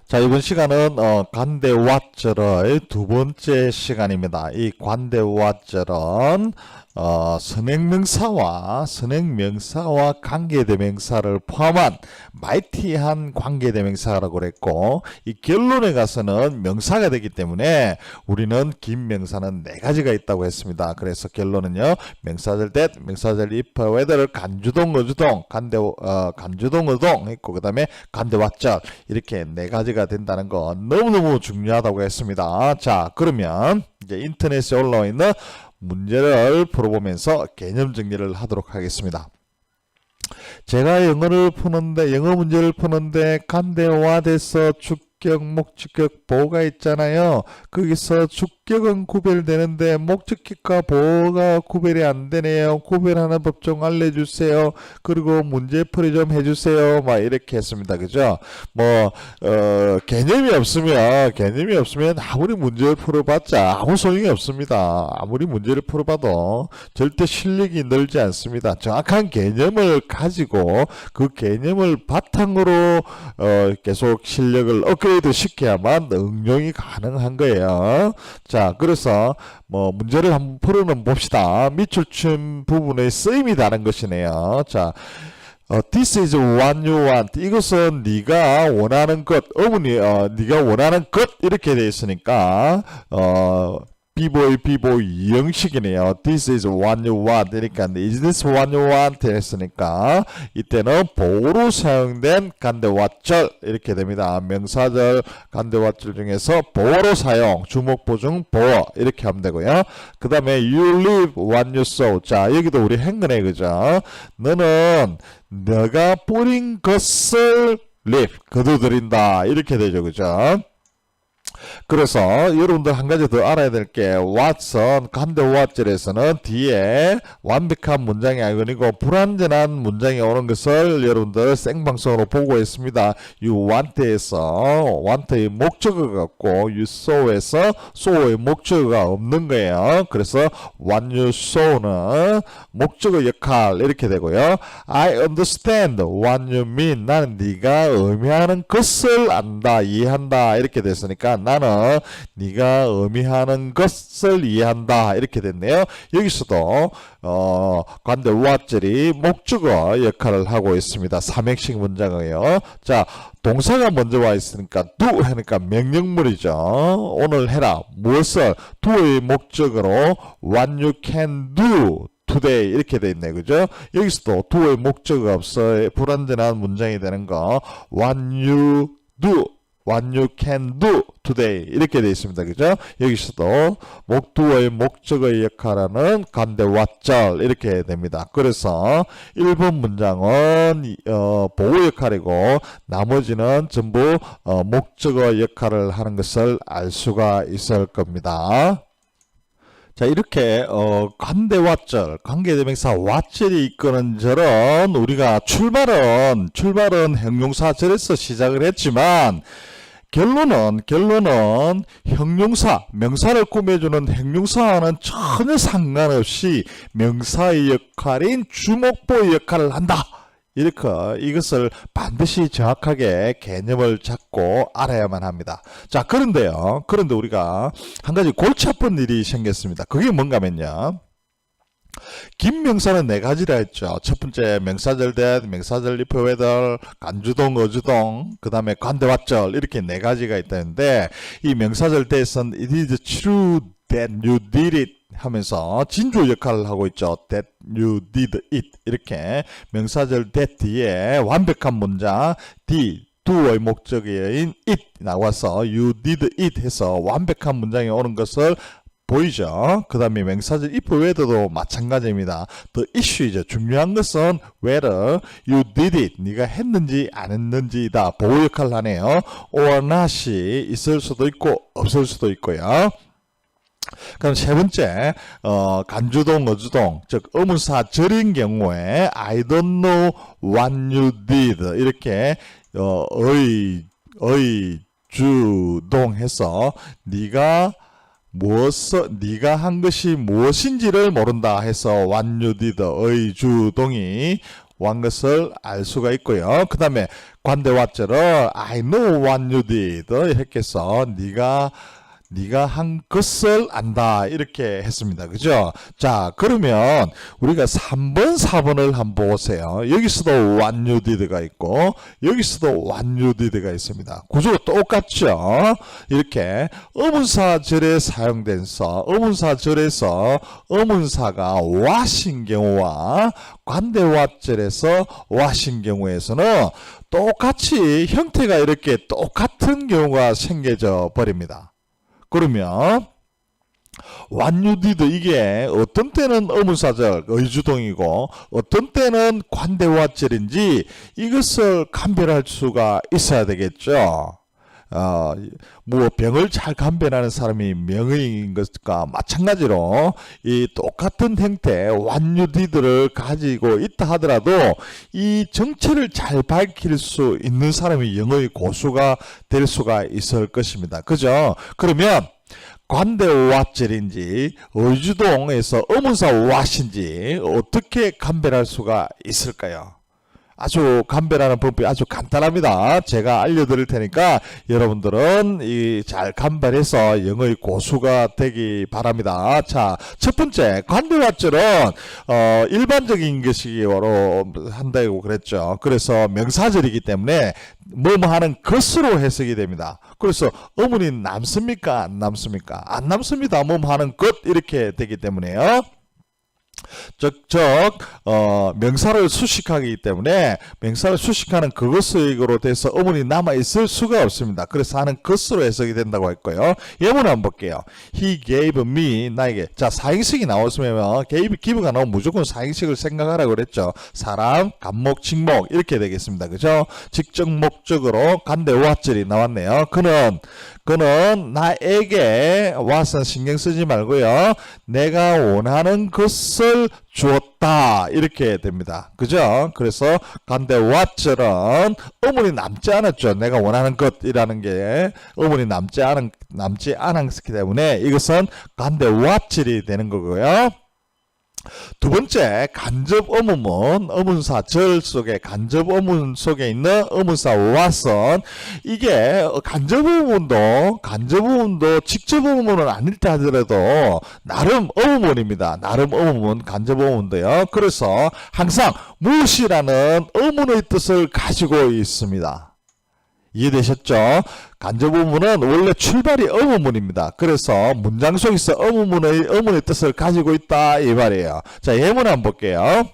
자, 이번 시간은 관대와절의 두 번째 시간입니다. 이 관대와절은 선행명사와 관계대명사를 포함한 마이티한 관계대명사라고 그랬고, 이 결론에 가서는 명사가 되기 때문에 우리는 긴 명사는 네 가지가 있다고 했습니다. 그래서 결론은요, 명사절 that, 명사절 if, whether, 간주동, 어주동, 간주동, 어동 있고, 그 다음에 관대와절, 이렇게 네 가지가 된다는 거 너무너무 중요하다고 했습니다. 자, 그러면 이제 인터넷에 올라와 있는 문제를 풀어보면서 개념 정리를 하도록 하겠습니다. 제가 영어 문제를 푸는데 관대와대서 주격, 목적격, 보호가 있잖아요. 거기서 주격은 구별되는데 목적격과 보호가 구별이 안 되네요. 구별하는 법 좀 알려주세요. 그리고 문제풀이 좀 해주세요. 막 이렇게 했습니다. 그죠? 개념이 없으면 아무리 문제를 풀어봤자 아무 소용이 없습니다. 아무리 문제를 풀어봐도 절대 실력이 늘지 않습니다. 정확한 개념을 가지고 그 개념을 바탕으로 계속 실력을 업그레이드 시켜야만 응용이 가능한 거예요. 자, 그래서 문제를 한번 풀어는 봅시다. 밑줄친 부분에 쓰임이 다른 것이네요. 자, this is what you want. 이것은 네가 원하는 것, 네가 원하는 것 이렇게 되어 있으니까 비보이 형식이네요. This is what you want. 그러니까 is this what you want 했으니까 이때는 보호로 사용된 관대와절 이렇게 됩니다. 명사절 관대와절 중에서 보호로 사용, 주목, 보중, 보호 이렇게 하면 되고요. 그 다음에 you live what you sow. 자, 여기도 우리 행근해, 그죠? 너는 너가 뿌린 것을 live, 거두들인다 이렇게 되죠, 그죠? 그래서 여러분들 한 가지 더 알아야 될 게 왓슨 관대와절에서는 뒤에 완벽한 문장이 아니고 불완전한 문장이 오는 것을 여러분들 생방송으로 보고 있습니다. You want에서 want의 목적어가 없고 you sow에서 sow의 목적어가 없는 거예요. 그래서 what you sow는 목적어 역할 이렇게 되고요. I understand what you mean. 나는 네가 의미하는 것을 안다, 이해한다 이렇게 됐으니까 나는 네가 의미하는 것을 이해한다 이렇게 됐네요. 여기서도 관대와절이 목적어 역할을 하고 있습니다. 삼행식 문장이에요. 자, 동사가 먼저 와 있으니까 do 하니까 명령물이죠. 오늘 해라 무엇을 do의 목적어로 what you can do today 이렇게 돼 있네, 그죠? 여기서도 do의 목적어가 없어 불완전한 문장이 되는 거 what you do, what you can do today 이렇게 되어 있습니다. 그죠? 여기서도 목두어의 목적어의 역할하는 관대와절 이렇게 됩니다. 그래서 1번 문장은 보호 역할이고 나머지는 전부 목적어 역할을 하는 것을 알 수가 있을 겁니다. 자, 이렇게 관대와절, 관계대명사 와절이 이끄는 절은 우리가 출발은 형용사절에서 시작을 했지만 결론은 형용사, 명사를 꾸며주는 형용사와는 전혀 상관없이 명사의 역할인 주목보의 역할을 한다. 이렇게 이것을 반드시 정확하게 개념을 잡고 알아야만 합니다. 자, 그런데 우리가 한 가지 골치 아픈 일이 생겼습니다. 그게 뭔가면요. 긴 명사는 네 가지라 했죠. 첫 번째 명사절 that, 명사절 if, whether, 간주동, 어주동, 그 다음에 관대와절 이렇게 네 가지가 있다는데 이 명사절 that은 it is true that you did it 하면서 진주 역할을 하고 있죠. that you did it 이렇게 명사절 that 뒤에 완벽한 문장 do의 목적어인 it 나와서 you did it 해서 완벽한 문장이 오는 것을 보이죠. 그 다음에 명사절 if, whether도 마찬가지입니다. The issue이죠. 중요한 것은 whether you did it, 네가 했는지 안 했는지다. 보호 역할을 하네요. or not이 있을 수도 있고 없을 수도 있고요. 그럼 세 번째 간주동, 어주동, 즉 의문사절인 경우에 I don't know what you did 이렇게 의주동해서 네가 한 것이 무엇인지를 모른다 해서 what you did 의주동이 한 것을 알 수가 있고요. 그 다음에 관대 what를 I know what you did 했겠어. 네가 한 것을 안다 이렇게 했습니다. 그죠? 자, 그러면 우리가 3번 4번을 한번 보세요. 여기서도 what you did가 있고 여기서도 what you did가 있습니다. 구조가 똑같죠? 이렇게 의문사절에 사용돼서 의문사절에서 의문사가 what인 경우와 관대 what절에서 what인 경우에서는 똑같이 형태가 이렇게 똑같은 경우가 생겨져 버립니다. 그러면 what you did 이게 어떤 때는 의문사절 의주동이고 어떤 때는 관대 what절인지 이것을 감별할 수가 있어야 되겠죠. 뭐 병을 잘 감별하는 사람이 명의인 것과 마찬가지로 이 똑같은 형태 what you did를 가지고 있다 하더라도 이 정체를 잘 밝힐 수 있는 사람이 영어의 고수가 될 수가 있을 것입니다. 그죠? 그러면 관대 what절인지 의주동에서 의문사 what인지 어떻게 감별할 수가 있을까요? 아주 감별하는 방법이 아주 간단합니다. 제가 알려드릴 테니까 여러분들은 잘 감별해서 영어의 고수가 되기 바랍니다. 자, 첫 번째 관대 what절은 일반적인 것이로 한다고 그랬죠. 그래서 명사절이기 때문에 뭐뭐 하는 것으로 해석이 됩니다. 그래서 의문이 남습니까? 안 남습니까? 안 남습니다. 뭐뭐 하는 것 이렇게 되기 때문에요. 명사를 수식하기 때문에 명사를 수식하는 그것으로 돼서 어문이 남아있을 수가 없습니다. 그래서 하는 것으로 해석이 된다고 했고요. 예문 한번 볼게요. He gave me, 나에게. 자, 사행식이 나왔으면 give가 나오면 무조건 사행식을 생각하라고 그랬죠. 사람, 간목, 직목 이렇게 되겠습니다. 그죠? 직접 목적으로 관대 what절이 나왔네요. 그는 나에게 what은 신경 쓰지 말고요. 내가 원하는 것을 주었다 이렇게 됩니다. 그죠? 그래서 관대 what절은 어문이 남지 않았죠. 내가 원하는 것이라는 게 어문이 남지 않았기 때문에 이것은 관대 what절이 되는 거고요. 두 번째 간접 의문문 의문사 절 속에 간접 의문 속에 있는 의문사 what은 이게 간접 의문도 직접 의문은 아닐다 하더라도 나름 의문입니다. 나름 의문 간접 의문도요. 그래서 항상 무엇이라는 의문의 뜻을 가지고 있습니다. 이해되셨죠? 간접 의문은 원래 출발이 의문문입니다. 그래서 문장 속에서 의문의 뜻을 가지고 있다 이 말이에요. 자, 예문 한번 볼게요.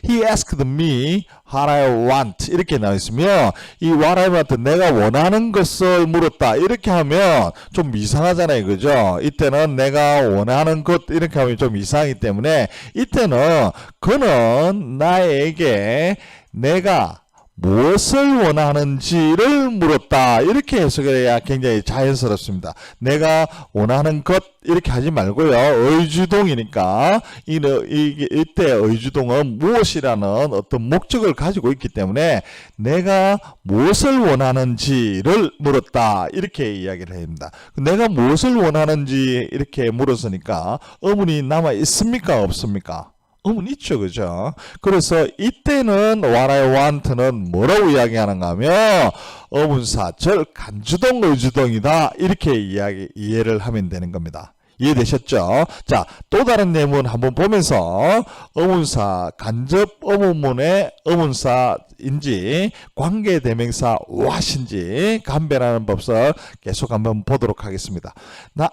He asked me what I want 이렇게 나와 있으면 이 what I want 내가 원하는 것을 물었다 이렇게 하면 좀 이상하잖아요. 그죠? 이때는 내가 원하는 것 이렇게 하면 좀 이상하기 때문에 이때는 그는 나에게 내가 무엇을 원하는지를 물었다 이렇게 해석해야 굉장히 자연스럽습니다. 내가 원하는 것 이렇게 하지 말고요. 의주동이니까 이때 의주동은 무엇이라는 어떤 목적을 가지고 있기 때문에 내가 무엇을 원하는지를 물었다 이렇게 이야기를 합니다. 내가 무엇을 원하는지 이렇게 물었으니까 의문이 남아 있습니까? 없습니까? 의문 있죠, 그죠? 그래서 이때는 what I want는 뭐라고 이야기하는가 하면 의문사 절 간주동 의주동이다 이렇게 이해를 하면 되는 겁니다. 이해되셨죠? 자, 또 다른 예문 한번 보면서 의문사 간접 의문문의 의문사인지 관계대명사 what인지 감별하는 법을 계속 한번 보도록 하겠습니다.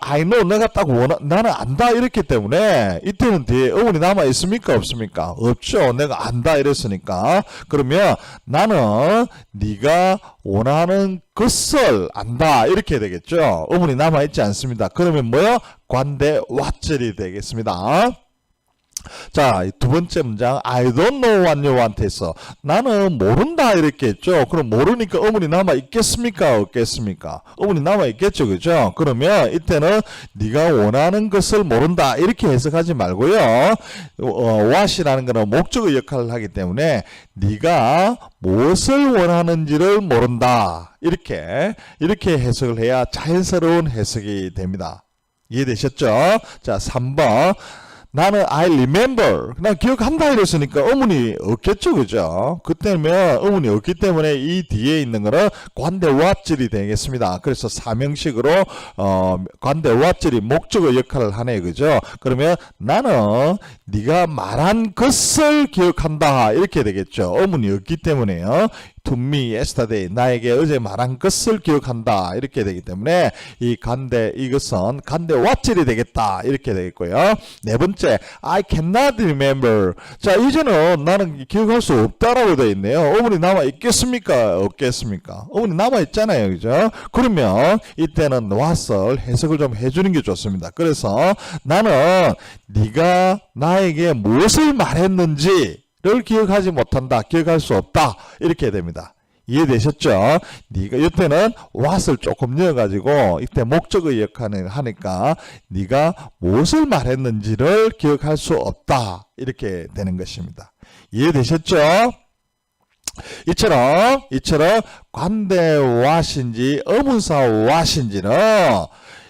I know 내가 딱 나는 안다 이랬기 때문에 이때는 뒤에 의문이 남아 있습니까? 없습니까? 없죠. 내가 안다 이랬으니까. 그러면 나는 네가 원하는 것을 안다 이렇게 되겠죠. 의문이 남아있지 않습니다. 그러면 뭐요? 관대 what절이 되겠습니다. 자, 두 번째 문장 I don't know what you want 해서 나는 모른다 이렇게 했죠. 그럼 모르니까 의문이 남아 있겠습니까? 없겠습니까? 의문이 남아 있겠죠. 그죠? 그러면 이때는 네가 원하는 것을 모른다 이렇게 해석하지 말고요. what이라는 것은 목적의 역할을 하기 때문에 네가 무엇을 원하는지를 모른다 이렇게 해석을 해야 자연스러운 해석이 됩니다. 이해되셨죠? 자, 3번 나는 I remember. 난 기억한다 이랬으니까 어문이 없겠죠. 그죠? 그 때문에 어문이 없기 때문에 이 뒤에 있는 거는 관대 what질이 되겠습니다. 그래서 사명식으로 관대 what질이 목적어 역할을 하네. 그죠? 그러면 나는 네가 말한 것을 기억한다. 이렇게 되겠죠. 어문이 없기 때문에요. To me yesterday. 나에게 어제 말한 것을 기억한다. 이렇게 되기 때문에 이 간대 이것은 간대 what질이 되겠다. 이렇게 되겠고요. 네 번째, I cannot remember. 자, 이제는 나는 기억할 수 없다라고 되어 있네요. 어문이 남아 있겠습니까? 없겠습니까? 어문이 남아 있잖아요. 그죠? 그러면 이때는 what을 해석을 좀 해주는 게 좋습니다. 그래서 나는 네가 나에게 무엇을 말했는지 를 기억하지 못한다. 기억할 수 없다. 이렇게 됩니다. 이해되셨죠? 네가 이때는 what을 조금 넣어가지고 이때 목적의 역할을 하니까 네가 무엇을 말했는지를 기억할 수 없다. 이렇게 되는 것입니다. 이해되셨죠? 이처럼 관대 what인지 의문사 what인지는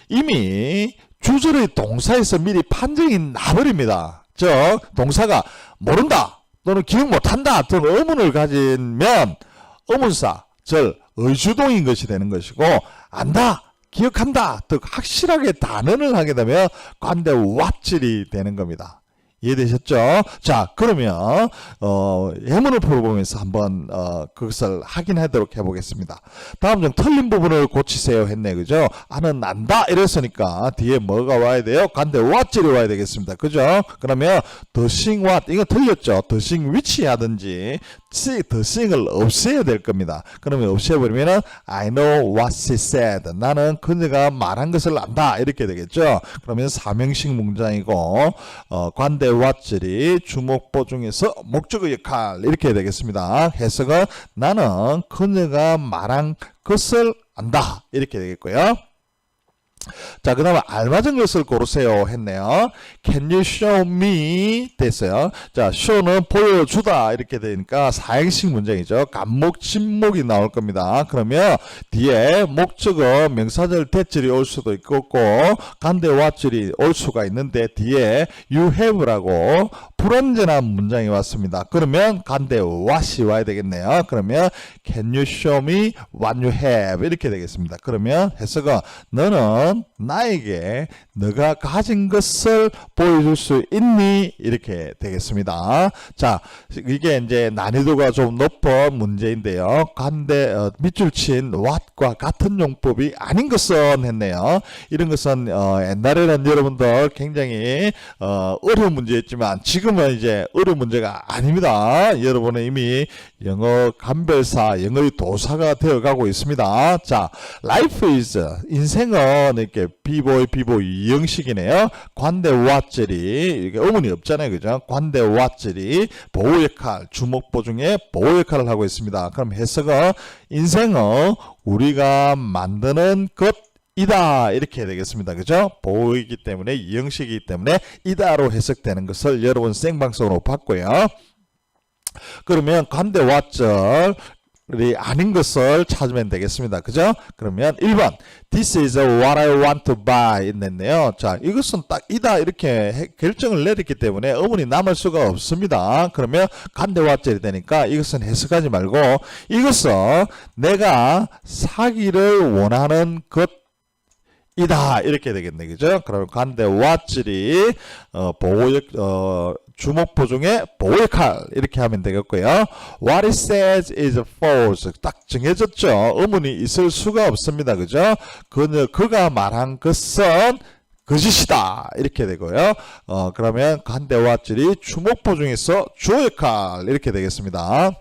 이미 주절의 동사에서 미리 판정이 나버립니다. 즉 동사가 모른다. 또는 기억 못한다. 또는 의문을 가지면 의문사, 즉 의주동인 것이 되는 것이고 안다, 기억한다, 즉 확실하게 단언을 하게 되면 관대 what질이 되는 겁니다. 이해되셨죠? 자, 그러면 예문을 풀어보면서 한번 그것을 확인하도록 해보겠습니다. 다음 중 틀린 부분을 고치세요 했네. 그죠? 아는 안다 이랬으니까 뒤에 뭐가 와야 돼요? 관대 what질이 와야 되겠습니다. 그죠? 그러면 the seeing what 이거 틀렸죠? the seeing which 하든지 the seeing을 없애야 될 겁니다. 그러면 없애버리면은 I know what she said. 나는 그녀가 말한 것을 안다. 이렇게 되겠죠? 그러면 사명식 문장이고 관대 what질이 주목보 중에서 목적의 역할 이렇게 되겠습니다. 해석은 나는 그녀가 말한 것을 안다. 이렇게 되겠고요. 자, 그 다음에 알맞은 것을 고르세요 했네요. Can you show me? 됐어요. 자, show는 보여주다 이렇게 되니까 사행식 문장이죠. 간목, 진목이 나올 겁니다. 그러면 뒤에 목적어, 명사절, 대절이 올 수도 있고 간대 what질이 올 수가 있는데 뒤에 you have라고 불완전한 문장이 왔습니다. 그러면 간대 what이 와야 되겠네요. 그러면 Can you show me what you have? 이렇게 되겠습니다. 그러면 해석은 너는 나에게 너가 가진 것을 보여줄 수 있니? 이렇게 되겠습니다. 자, 이게 이제 난이도가 좀 높은 문제인데요. 간대 밑줄 친 what과 같은 용법이 아닌 것은 했네요. 이런 것은 옛날에는 여러분들 굉장히 어려운 문제였지만 지금은 이제 어려운 문제가 아닙니다. 여러분은 이미 영어 간별사, 영어의 도사가 되어가고 있습니다. 자, life is 인생은 이렇게 비보이 이 형식이네요. 관대 what질이 이게 어문이 없잖아요. 그죠? 관대 what질이 보호 역할, 주목보 중에 보호 역할을 하고 있습니다. 그럼 해석은 인생은 우리가 만드는 것 이다 이렇게 되겠습니다. 그죠? 보호이기 때문에 이 형식이기 때문에 이다로 해석되는 것을 여러분 생방송으로 봤고요. 그러면 관대 what질 아닌 것을 찾으면 되겠습니다. 그죠? 그러면 1번 This is what I want to buy 냈네요. 자, 이것은 딱 이다 이렇게 결정을 내렸기 때문에 어문이 남을 수가 없습니다. 그러면 간대 what질이 되니까 이것은 해석하지 말고 이것은 내가 사기를 원하는 것 이다 이렇게 되겠네. 그죠? 그러면 간대 what질이 보호역 주목보 중에 보호 역할 이렇게 하면 되겠고요. What it says is false. 딱 정해졌죠. 의문이 있을 수가 없습니다. 그죠? 그가 말한 것은 거짓이다 이렇게 되고요. 그러면 간대 what질이 주목보 중에서 주어 역할 이렇게 되겠습니다.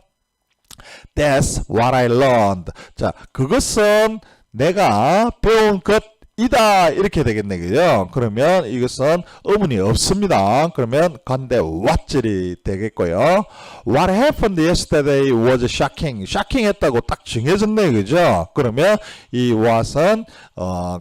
That's what I learned. 자, 그것은 내가 배운 것 이다 이렇게 되겠네. 그죠? 그러면 이것은 의문이 없습니다. 그러면 간대 what질이 되겠고요. What happened yesterday was shocking. shocking 했다고 딱 정해졌네. 그죠? 그러면 이 what은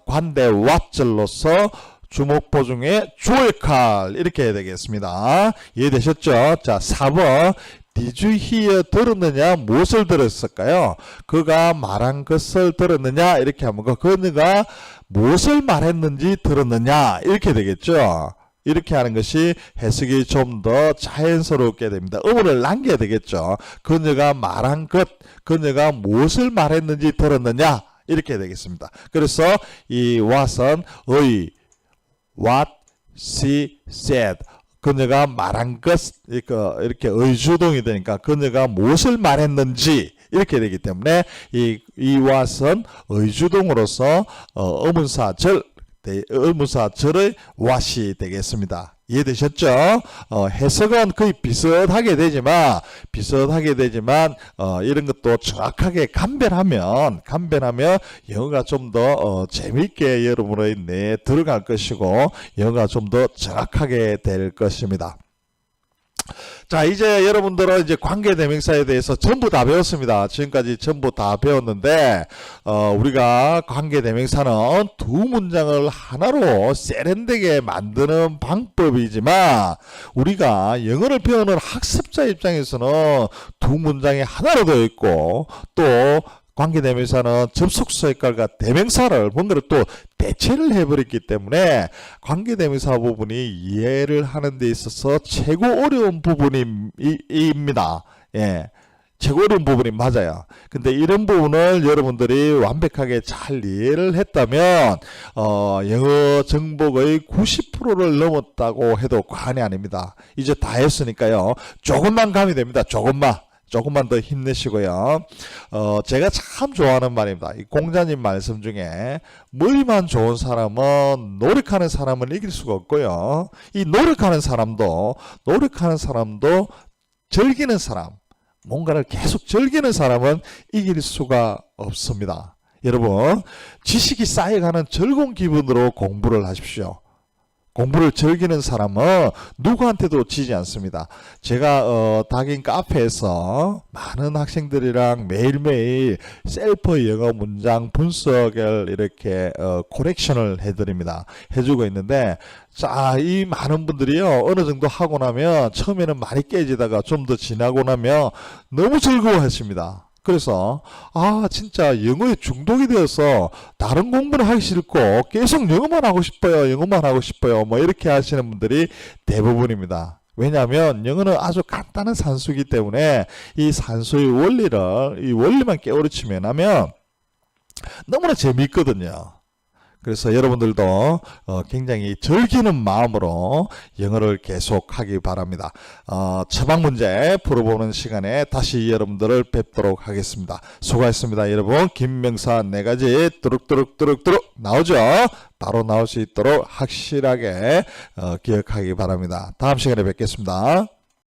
관대 what질로서 주목보 중에 주어 역할 이렇게 되겠습니다. 이해되셨죠? 자, 4번 Did you hear 들었느냐? 무엇을 들었을까요? 그가 말한 것을 들었느냐? 이렇게 하면 그가 무엇을 말했는지 들었느냐? 이렇게 되겠죠. 이렇게 하는 것이 해석이 좀 더 자연스럽게 됩니다. 어문을 남겨야 되겠죠. 그녀가 말한 것, 그녀가 무엇을 말했는지 들었느냐 이렇게 되겠습니다. 그래서 이 what은 what she said, 그녀가 말한 것, 이렇게 의주동이 되니까 그녀가 무엇을 말했는지 이렇게 되기 때문에 이 what은 의주동으로서 의문사절의 what이 되겠습니다. 이해되셨죠? 해석은 거의 비슷하게 되지만 이런 것도 정확하게 감별하면 영어가 좀 더 재미있게 여러분의 뇌에 들어갈 것이고 영어가 좀 더 정확하게 될 것입니다. 자, 이제 여러분들은 이제 관계대명사에 대해서 전부 다 배웠습니다. 지금까지 전부 다 배웠는데, 우리가 관계대명사는 두 문장을 하나로 세련되게 만드는 방법이지만, 우리가 영어를 배우는 학습자 입장에서는 두 문장이 하나로 되어 있고, 또 관계대명사는 접속사 역할과 대명사를 뭔가를 또 대체를 해버렸기 때문에 관계대명사 부분이 이해를 하는 데 있어서 최고 어려운 부분입니다. 예. 최고 어려운 부분이 맞아요. 근데 이런 부분을 여러분들이 완벽하게 잘 이해를 했다면 영어 정복의 90%를 넘었다고 해도 과언이 아닙니다. 이제 다 했으니까요. 조금만 가면 됩니다. 조금만 더 힘내시고요. 제가 참 좋아하는 말입니다. 이 공자님 말씀 중에 머리만 좋은 사람은 노력하는 사람을 이길 수가 없고요. 이 노력하는 사람도 즐기는 사람, 뭔가를 계속 즐기는 사람은 이길 수가 없습니다. 여러분, 지식이 쌓여가는 즐거운 기분으로 공부를 하십시오. 공부를 즐기는 사람은 누구한테도 지지 않습니다. 제가 다긴 카페에서 많은 학생들이랑 매일매일 셀프 영어 문장 분석을 이렇게 코렉션을 해주고 있는데, 자, 이 많은 분들이요, 어느 정도 하고 나면 처음에는 많이 깨지다가 좀 더 지나고 나면 너무 즐거워하십니다. 그래서 진짜 영어에 중독이 되어서 다른 공부는 하기 싫고 계속 영어만 하고 싶어요 뭐 이렇게 하시는 분들이 대부분입니다. 왜냐하면 영어는 아주 간단한 산수이기 때문에 이 산수의 원리만 깨우치면 하면 너무나 재미있거든요. 그래서 여러분들도 굉장히 즐기는 마음으로 영어를 계속하기 바랍니다. 처방 문제 풀어보는 시간에 다시 여러분들을 뵙도록 하겠습니다. 수고하셨습니다. 여러분, 김명사 4가지 뚜룩뚜룩 나오죠? 바로 나올 수 있도록 확실하게 기억하기 바랍니다. 다음 시간에 뵙겠습니다.